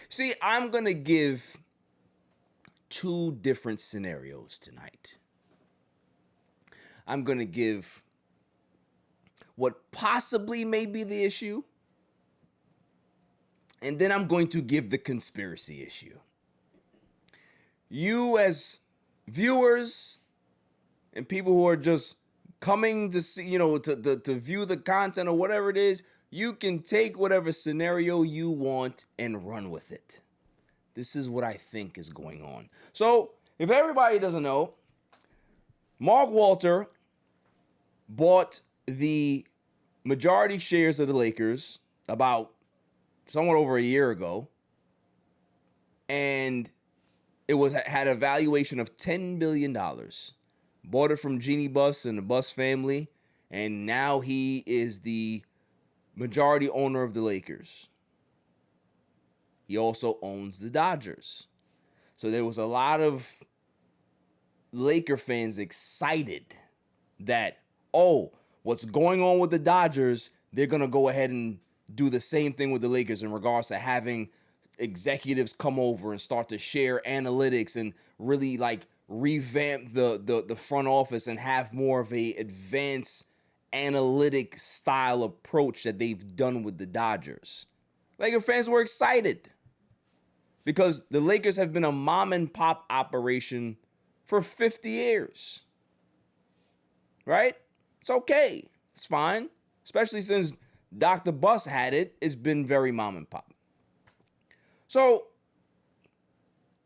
See, I'm going to give two different scenarios tonight. I'm going to give what possibly may be the issue, and then I'm going to give the conspiracy issue. You, as viewers and people who are just coming to see, to view the content or whatever it is, you can take whatever scenario you want and run with it. This is what I think is going on. So, if everybody doesn't know, Mark Walter bought the majority shares of the Lakers about somewhat over a year ago, and it had a valuation of $10 billion. Bought it from Jeannie Buss and the Buss family, and now he is the majority owner of the Lakers. He also owns the Dodgers. So there was a lot of Laker fans excited that, oh, what's going on with the Dodgers, they're going to go ahead and do the same thing with the Lakers in regards to having executives come over and start to share analytics and really like revamp the front office and have more of a advanced analytic style approach that they've done with the Dodgers. Laker fans were excited because the Lakers have been a mom and pop operation for 50 years. Right? It's okay. It's fine. Especially since Dr. Buss had it. It's been very mom and pop. So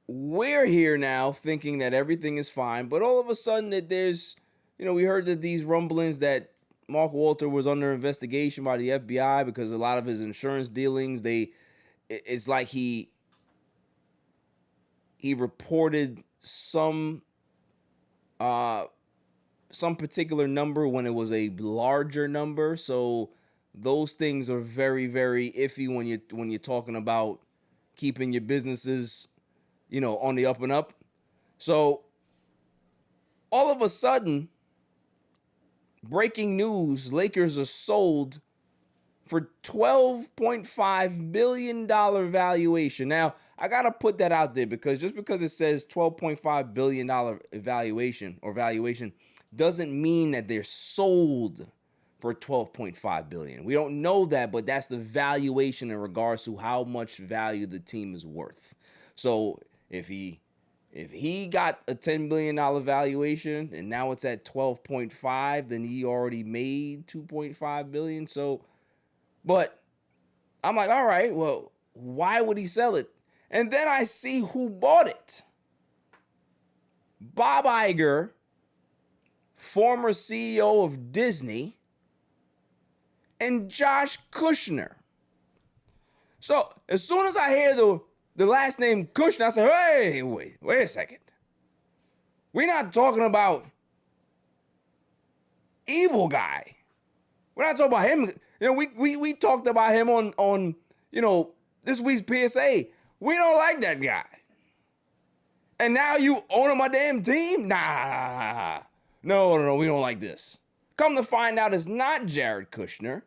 we're here now thinking that everything is fine, but all of a sudden that there's, we heard that these rumblings that Mark Walter was under investigation by the FBI because a lot of his insurance dealings, it's like he reported some particular number when it was a larger number. So those things are very, very iffy when you're talking about keeping your businesses, on the up and up. So all of a sudden, breaking news, Lakers are sold for $12.5 billion valuation. Now, I got to put that out there because just because it says $12.5 billion valuation doesn't mean that they're sold for $12.5 billion. We don't know that, but that's the valuation in regards to how much value the team is worth. So if he got a $10 billion valuation and now it's at 12.5, then he already made 2.5 billion. So, but I'm like, all right, well, why would he sell it? And then I see who bought it. Bob Iger, former CEO of Disney, and Josh Kushner. So as soon as I hear the last name Kushner, I say, hey, wait a second. We're not talking about evil guy. We're not talking about him. We talked about him on this week's PSA. We don't like that guy. And now you own my damn team? Nah. No, we don't like this. Come to find out, it's not Jared Kushner.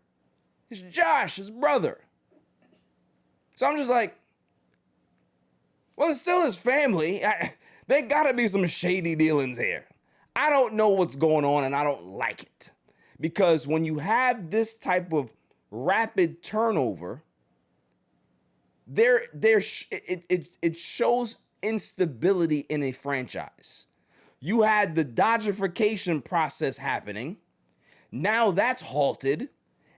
It's Josh, his brother. So I'm just like, well, it's still his family. There gotta be some shady dealings here. I don't know what's going on, and I don't like it. Because when you have this type of rapid turnover, it shows instability in a franchise. You had the Dodgerification process happening. Now that's halted.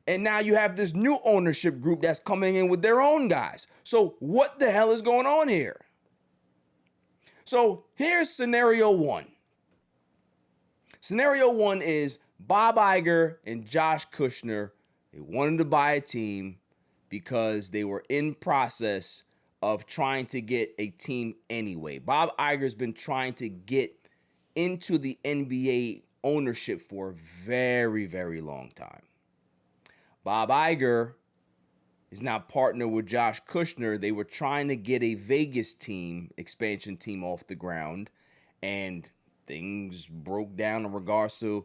And now you have this new ownership group that's coming in with their own guys. So what the hell is going on here? So here's scenario one. Scenario one is Bob Iger and Josh Kushner. They wanted to buy a team because they were in process of trying to get a team anyway. Bob Iger's been trying to get into the NBA ownership for a very, very long time. Bob Iger is now partnered with Josh Kushner. They were trying to get a Vegas team, expansion team off the ground, and things broke down in regards to,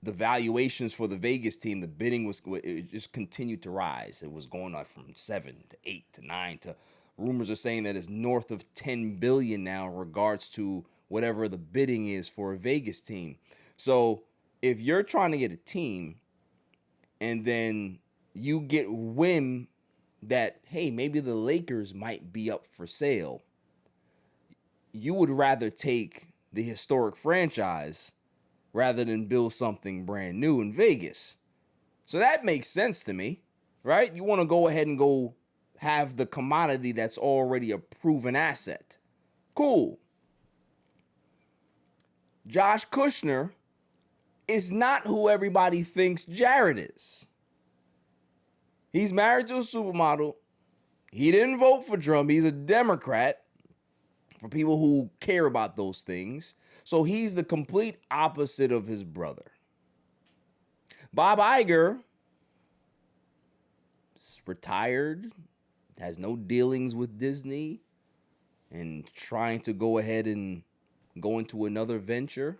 the valuations for the Vegas team, the bidding it just continued to rise. It was going up from 7 to 8 to 9 to rumors are saying that it's north of 10 billion now in regards to whatever the bidding is for a Vegas team. So if you're trying to get a team and then you get whim that, hey, maybe the Lakers might be up for sale, you would rather take the historic franchise rather than build something brand new in Vegas. So that makes sense to me, right? You want to go ahead and go have the commodity that's already a proven asset. Cool. Josh Kushner is not who everybody thinks Jared is. He's married to a supermodel. He didn't vote for Trump. He's a Democrat, for people who care about those things. So he's the complete opposite of his brother. Bob Iger is retired, has no dealings with Disney, and trying to go ahead and go into another venture.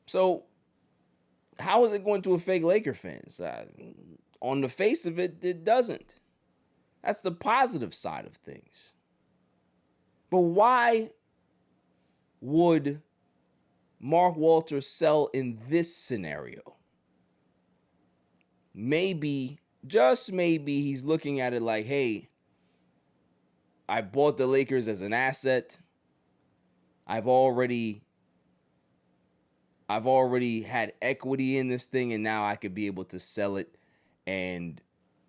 So how is it going to affect Laker fans? On the face of it, it doesn't. That's the positive side of things. But why would Mark Walters sell in this scenario? Maybe, just maybe, he's looking at it like, hey, I bought the Lakers as an asset. I've already had equity in this thing, and now I could be able to sell it and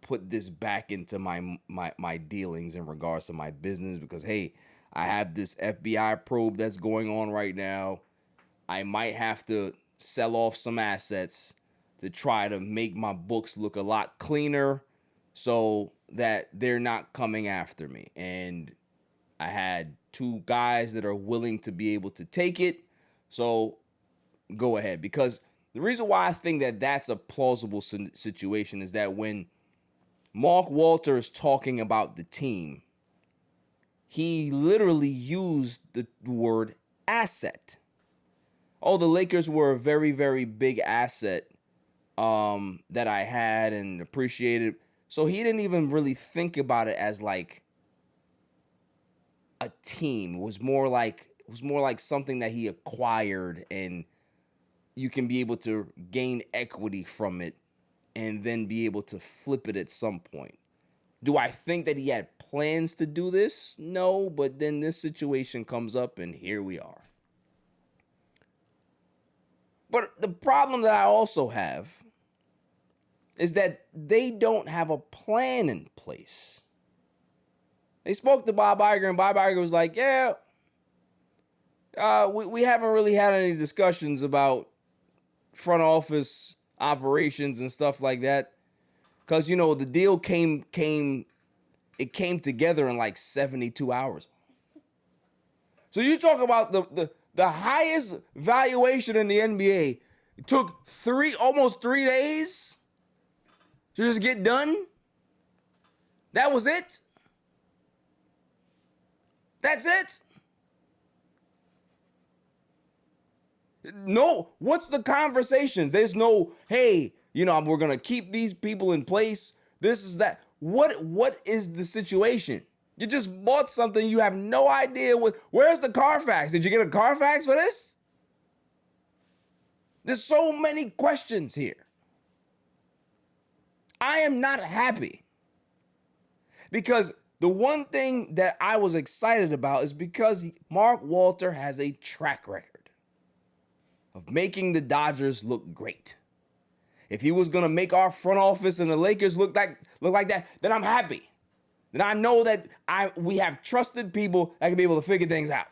put this back into my dealings in regards to my business, because, hey, I have this FBI probe that's going on right now. I might have to sell off some assets to try to make my books look a lot cleaner so that they're not coming after me. And I had 2 guys that are willing to be able to take it. So go ahead. Because the reason why I think that that's a plausible situation is that when Mark Walters talking about the team, he literally used the word asset. Oh, the Lakers were a very, very big asset that I had and appreciated. So he didn't even really think about it as like a team. It was more like something that he acquired, and you can be able to gain equity from it and then be able to flip it at some point. Do I think that he had plans to do this? No, but then this situation comes up and here we are. But the problem that I also have is that they don't have a plan in place. They spoke to Bob Iger, and Bob Iger was like, yeah, we haven't really had any discussions about front office operations and stuff like that. Because, you know, the deal came together in like 72 hours. So you talk about the highest valuation in the NBA. It took almost 3 days to just get done. That was it. That's it. No, what's the conversations? There's no, hey, you know, we're going to keep these people in place. This is that. What is the situation? You just bought something. You have no idea where's the Carfax? Did you get a Carfax for this? There's so many questions here. I am not happy because the one thing that I was excited about is because Mark Walter has a track record of making the Dodgers look great. If he was going to make our front office and the Lakers look like that, then I'm happy. Then I know that we have trusted people that can be able to figure things out.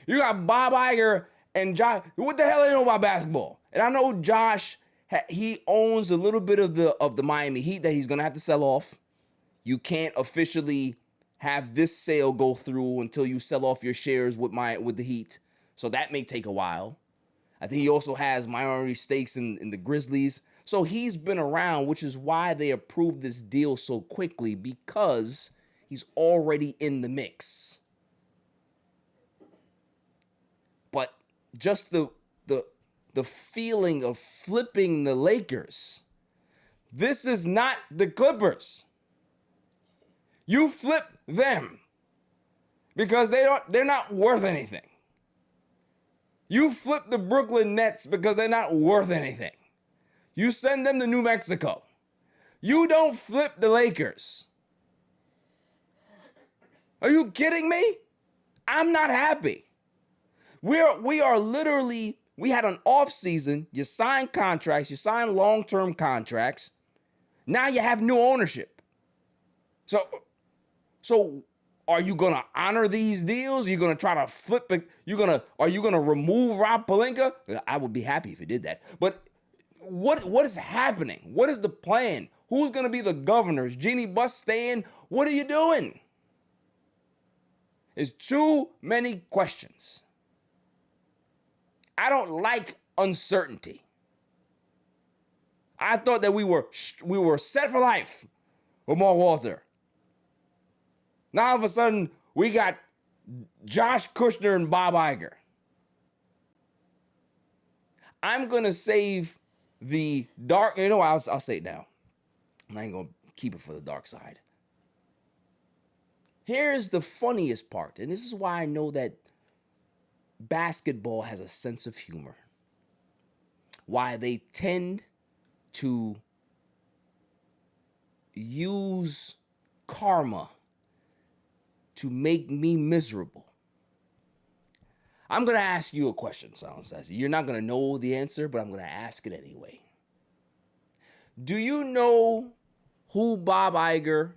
You got Bob Iger and Josh. What the hell do they know about basketball? And I know Josh, he owns a little bit of the Miami Heat that he's going to have to sell off. You can't officially have this sale go through until you sell off your shares with the Heat. So that may take a while. I think he also has minority stakes in the Grizzlies. So he's been around, which is why they approved this deal so quickly, because he's already in the mix. But just the the feeling of flipping the Lakers. This is not the Clippers. You flip them because they're not worth anything. You flip the Brooklyn Nets because they're not worth anything. You send them to New Mexico. You don't flip the Lakers. Are you kidding me? I'm not happy. We are literally, we had an off season. You sign contracts, you sign long-term contracts. Now you have new ownership. So are you gonna honor these deals? Are you gonna try to flip it? Are you gonna remove Rob Pelinka? I would be happy if you did that. But what is happening? What is the plan? Who's gonna be the governors? Jeannie Buss staying? What are you doing? There's too many questions. I don't like uncertainty. I thought that we were set for life with Mark Walter. Now all of a sudden we got Josh Kushner and Bob Iger. I'm gonna save the dark. You know what? I'll say it now. I ain't gonna keep it for the dark side. Here's the funniest part, and this is why I know that basketball has a sense of humor. Why they tend to use karma to make me miserable. I'm going to ask you a question, Silent Sassy. You're not going to know the answer, but I'm going to ask it anyway. Do you know who Bob Iger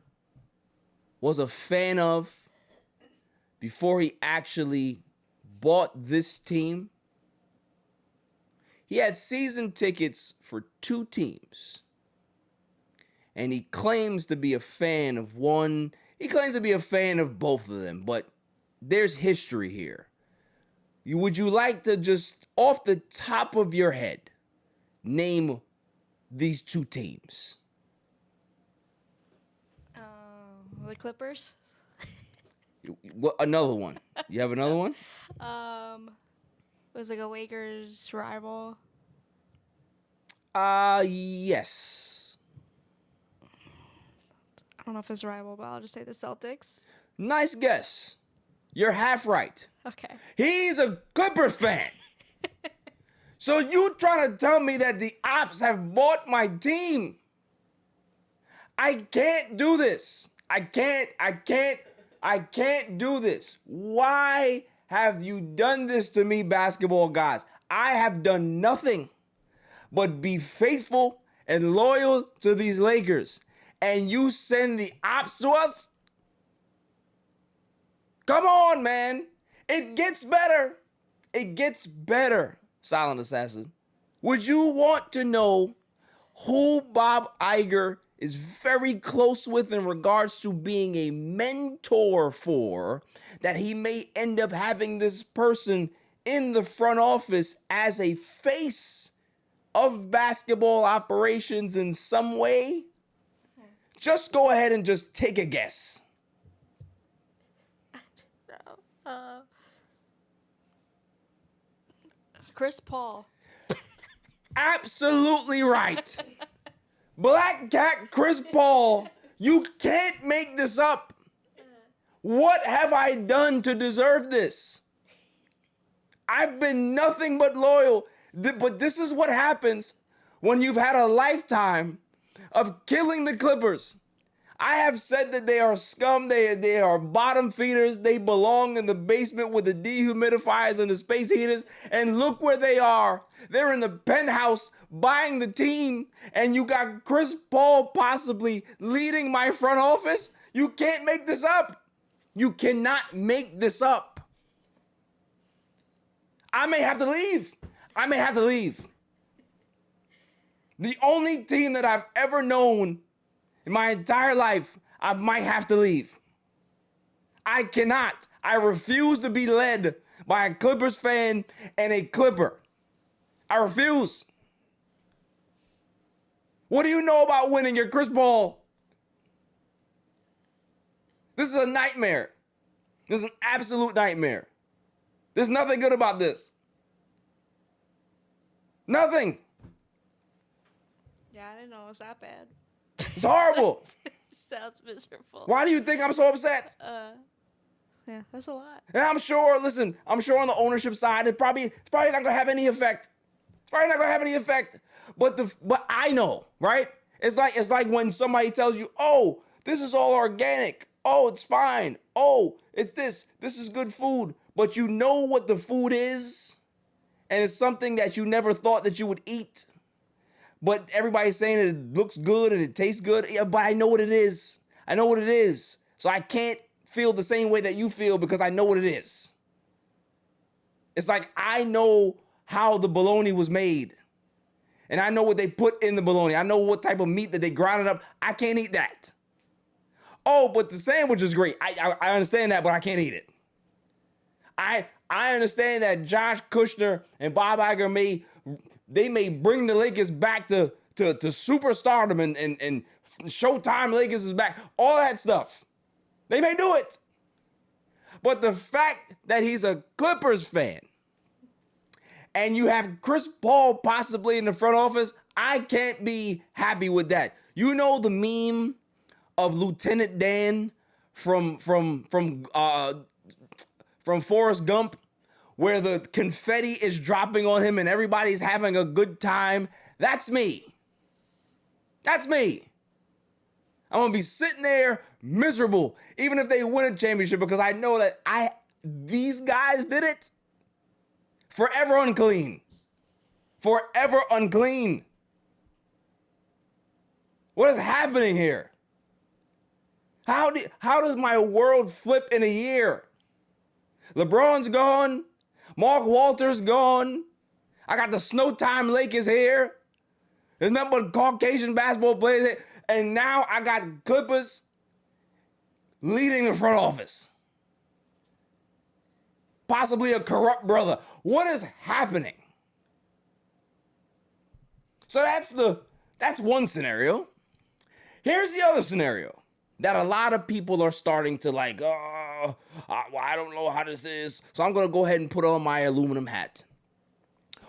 was a fan of before he actually bought this team? He had season tickets for 2 teams. And he claims to be a fan of one. He claims to be a fan of both of them, but there's history here. Would you like to just, off the top of your head, name these 2 teams? The Clippers. What, another one? You have another one? It was like a Lakers rival. Yes. I don't know if it's a rival, but I'll just say the Celtics. Nice guess. You're half right. Okay. He's a Clipper fan. So you trying to tell me that the Ops have bought my team? I can't do this. I can't do this. Why have you done this to me, basketball gods? I have done nothing but be faithful and loyal to these Lakers. And you send the Ops to us? Come on, man. It gets better. It gets better, Silent Assassin. Would you want to know who Bob Iger is very close with in regards to being a mentor for, that he may end up having this person in the front office as a face of basketball operations in some way? Just go ahead and just take a guess. Chris Paul. Absolutely right. Black Cat Chris Paul. You can't make this up. What have I done to deserve this? I've been nothing but loyal. But this is what happens when you've had a lifetime of killing the Clippers. I have said that they are scum, they are bottom feeders, they belong in the basement with the dehumidifiers and the space heaters, and look where they are. They're in the penthouse buying the team, and you got Chris Paul possibly leading my front office? You can't make this up. You cannot make this up. I may have to leave. The only team that I've ever known in my entire life, I might have to leave. I cannot. I refuse to be led by a Clippers fan and a Clipper. I refuse. What do you know about winning your Chris Paul? This is a nightmare. This is an absolute nightmare. There's nothing good about this. Nothing. Yeah, I didn't know it was that bad. It's horrible. Sounds miserable. Why do you think I'm so upset? Yeah, that's a lot. And I'm sure, listen, I'm sure on the ownership side, it's probably not gonna have any effect. It's probably not gonna have any effect. But I know, right? It's like when somebody tells you, oh, this is all organic. Oh, it's fine. Oh, it's this. This is good food. But you know what the food is, and it's something that you never thought that you would eat. But everybody's saying it looks good and it tastes good. Yeah, but I know what it is. I know what it is. So I can't feel the same way that you feel because I know what it is. It's like I know how the bologna was made. And I know what they put in the bologna. I know what type of meat that they ground it up. I can't eat that. Oh, but the sandwich is great. I understand that, but I can't eat it. I understand that Josh Kushner and Bob Iger may bring the Lakers back to superstardom and Showtime Lakers is back. All that stuff. They may do it. But the fact that he's a Clippers fan and you have Chris Paul possibly in the front office, I can't be happy with that. You know the meme of Lieutenant Dan from Forrest Gump, where the confetti is dropping on him and everybody's having a good time? That's me. That's me. I'm gonna be sitting there miserable, even if they win a championship, because I know that these guys did it. Forever unclean. Forever unclean. What is happening here? How does my world flip in a year? LeBron's gone. Mark Walter's gone. I got the Snowtime Lakers here. There's nothing but Caucasian basketball players here. And now I got Clippers leading the front office. Possibly a corrupt brother. What is happening? So that's one scenario. Here's the other scenario that a lot of people are starting to like, I don't know how this is. So I'm going to go ahead and put on my aluminum hat.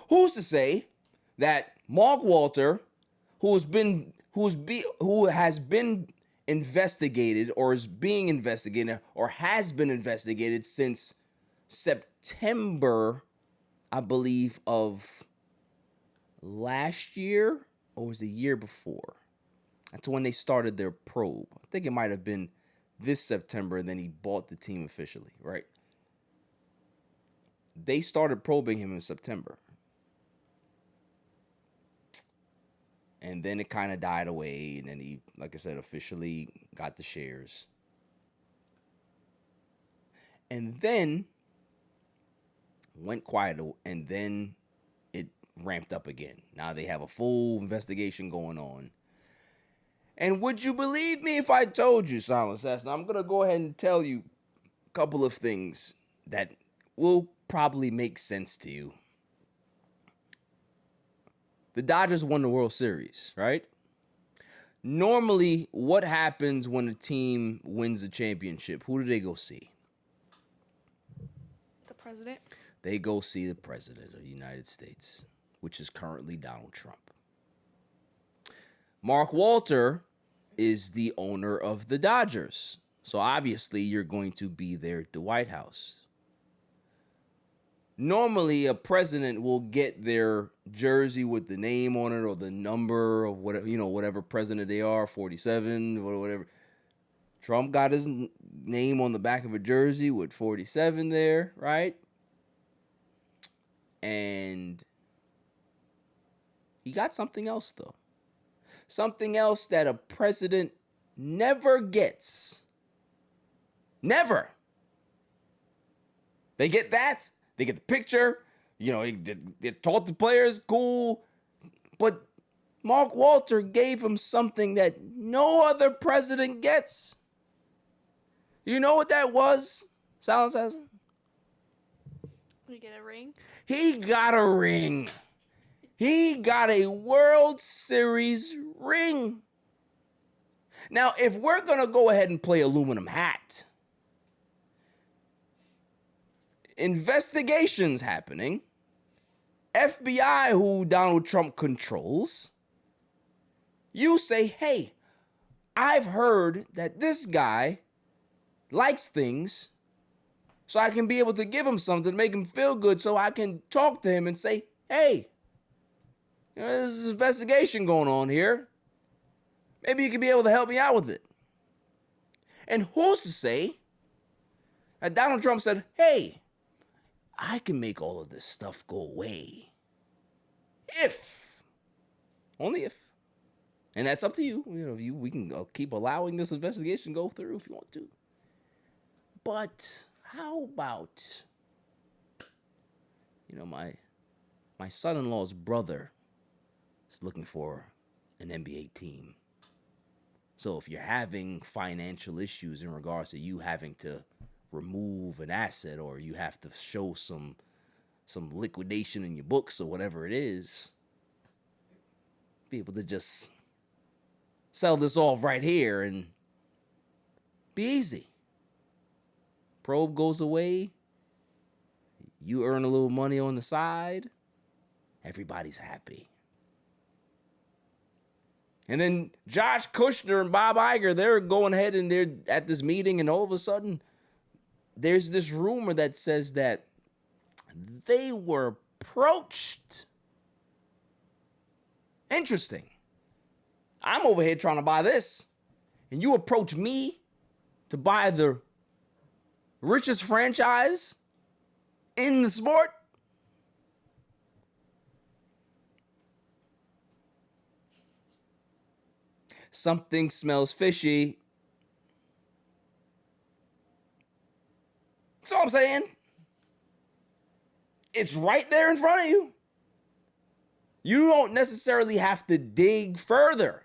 Who's to say that Mark Walter, who has been investigated or is being investigated or has been investigated since September, I believe, of last year, or was the year before? That's when they started their probe. I think it might have been this September, and then he bought the team officially, right? They started probing him in September. And then it kind of died away, and then he, like I said, officially got the shares. And then went quiet, and then it ramped up again. Now they have a full investigation going on. And would you believe me if I told you, Silent Assassin? I'm going to go ahead and tell you a couple of things that will probably make sense to you. The Dodgers won the World Series, right? Normally, what happens when a team wins a championship? Who do they go see? The president? They go see the president of the United States, which is currently Donald Trump. Mark Walter is the owner of the Dodgers. So obviously, you're going to be there at the White House. Normally, a president will get their jersey with the name on it or the number or whatever, whatever president they are, 47 or whatever. Trump got his name on the back of a jersey with 47 there, right? And he got something else, though. Something else that a president never gets. Never. They get that. They get the picture. They taught the players, cool. But Mark Walter gave him something that no other president gets. You know what that was, Silent Assassin? We get a ring? He got a ring. He got a World Series ring. Now, if we're going to go ahead and play aluminum hat, investigations happening, FBI, who Donald Trump controls, you say, hey, I've heard that this guy likes things, so I can be able to give him something to make him feel good, so I can talk to him and say, hey, there's an investigation going on here. Maybe you could be able to help me out with it. And who's to say that Donald Trump said, hey, I can make all of this stuff go away. Only if. And that's up to you. We can keep allowing this investigation go through if you want to. But how about, my son-in-law's brother is looking for an NBA team. So if you're having financial issues in regards to you having to remove an asset, or you have to show some liquidation in your books or whatever it is, be able to just sell this off right here and be easy. Probe goes away. You earn a little money on the side. Everybody's happy. And then Josh Kushner and Bob Iger, they're going ahead and they're at this meeting, and all of a sudden, there's this rumor that says that they were approached. Interesting. I'm over here trying to buy this, and you approach me to buy the richest franchise in the sport? Something smells fishy. That's all I'm saying. It's right there in front of you. You don't necessarily have to dig further.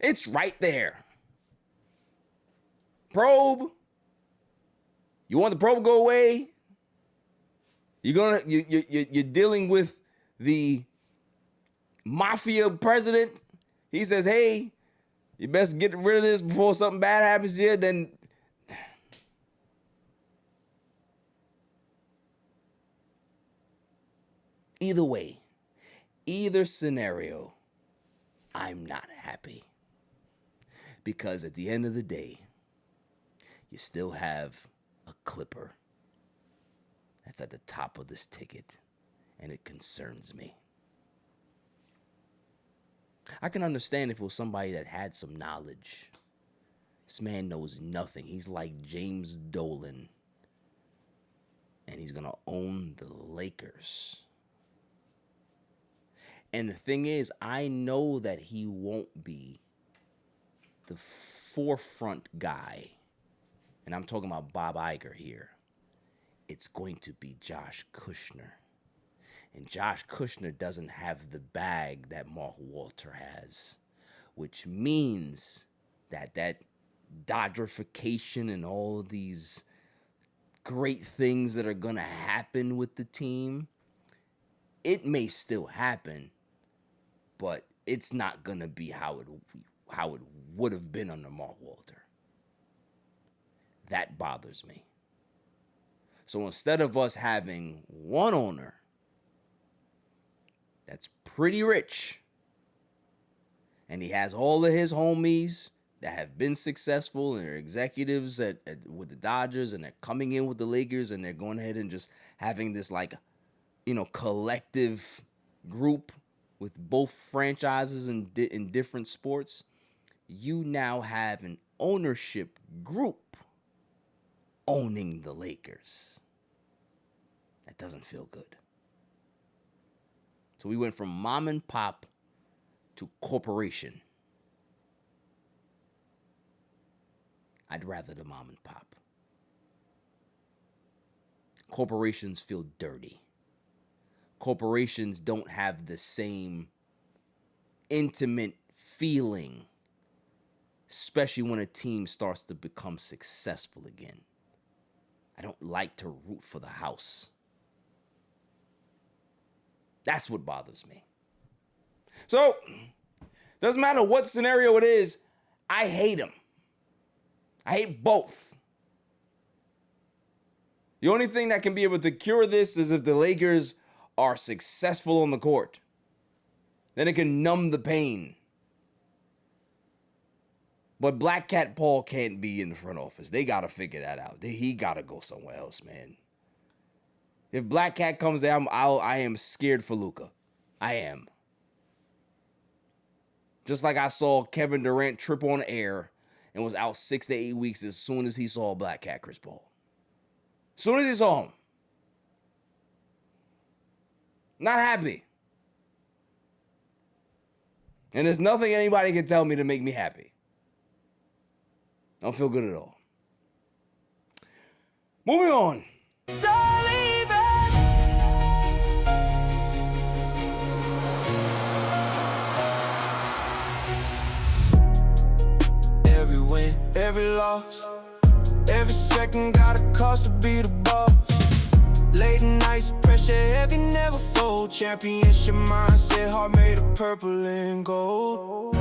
It's right there. Probe. You want the probe to go away? You're dealing with the mafia president. He says, hey, you best get rid of this before something bad happens here. Then either way, either scenario, I'm not happy. Because at the end of the day, you still have a clipper that's at the top of this ticket, and it concerns me. I can understand if it was somebody that had some knowledge. This man knows nothing. He's like James Dolan, and he's going to own the Lakers. And the thing is, I know that he won't be the forefront guy. And I'm talking about Bob Iger here. It's going to be Josh Kushner. And Josh Kushner doesn't have the bag that Mark Walter has, which means that Dodgerification and all of these great things that are going to happen with the team, it may still happen, but it's not going to be how it would have been under Mark Walter. That bothers me. So instead of us having one owner that's pretty rich, and he has all of his homies that have been successful and are executives with the Dodgers, and they're coming in with the Lakers, and they're going ahead and just having this collective group with both franchises in different sports, you now have an ownership group owning the Lakers. That doesn't feel good. So we went from mom and pop to corporation. I'd rather the mom and pop. Corporations feel dirty. Corporations don't have the same intimate feeling, especially when a team starts to become successful again. I don't like to root for the house. That's what bothers me. So, doesn't matter what scenario it is, I hate them. I hate both. The only thing that can be able to cure this is if the Lakers are successful on the court, then it can numb the pain. But Black Cat Paul can't be in the front office. They got to figure that out. He got to go somewhere else, man. If Black Cat comes there, I am scared for Luka. I am. Just like I saw Kevin Durant trip on air and was out 6 to 8 weeks as soon as he saw Black Cat Chris Paul. As soon as he saw him. Not happy. And there's nothing anybody can tell me to make me happy. I don't feel good at all. Moving on. Every win, every loss, every second got a cost to be the boss. Late nights, pressure heavy, never fold. Championship mindset, heart made of purple and gold.